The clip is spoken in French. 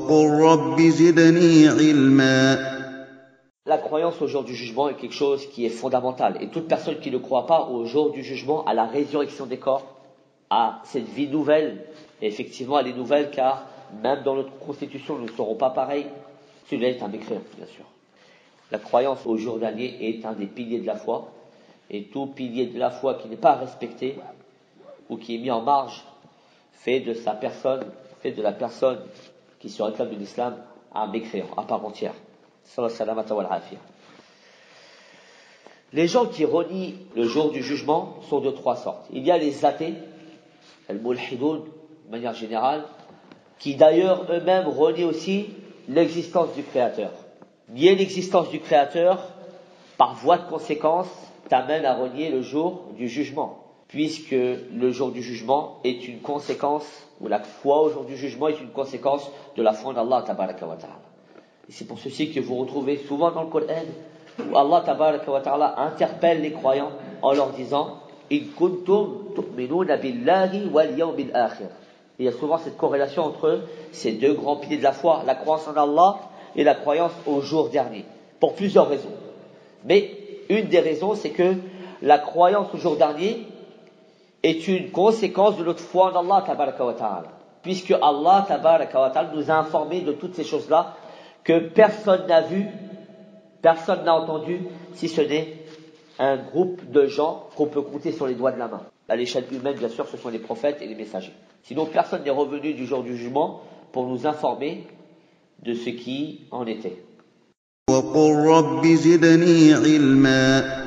وقل رب زدني علما. La croyance au jour du jugement est quelque chose qui est fondamental. Et toute personne qui ne croit pas au jour du jugement, à la résurrection des corps, à cette vie nouvelle, et effectivement elle est nouvelle car même dans notre constitution nous ne serons pas pareils, celui-là est un mécréant, bien sûr. La croyance au jour dernier est un des piliers de la foi, et tout pilier de la foi qui n'est pas respecté, ou qui est mis en marge, fait de la personne qui se réclame de l'islam un mécréant, à part entière. Les gens qui renient le jour du jugement sont de trois sortes. Il y a les athées, al-mulhidoun, de manière générale, qui d'ailleurs eux-mêmes renient aussi l'existence du Créateur. Nier l'existence du Créateur, par voie de conséquence, t'amène à renier le jour du jugement, puisque le jour du jugement est une conséquence, ou la foi au jour du jugement est une conséquence de la foi d'Allah tabaraka wa ta'ala. Et c'est pour ceci que vous retrouvez souvent dans le Coran où Allah tabaraka wa ta'ala interpelle les croyants en leur disant In kuntum tu'minuna billahi wal yawmil akhir. Il y a souvent cette corrélation entre ces deux grands piliers de la foi, la croyance en Allah et la croyance au jour dernier, pour plusieurs raisons. Mais une des raisons, c'est que la croyance au jour dernier est une conséquence de notre foi en Allah tabaraka wa ta'ala, puisque Allah tabaraka wa ta'ala nous a informé de toutes ces choses-là que personne n'a vu, personne n'a entendu, si ce n'est un groupe de gens qu'on peut compter sur les doigts de la main. À l'échelle humaine, bien sûr, ce sont les prophètes et les messagers. Sinon, personne n'est revenu du jour du jugement pour nous informer de ce qui en était. وقل رب زدني علما.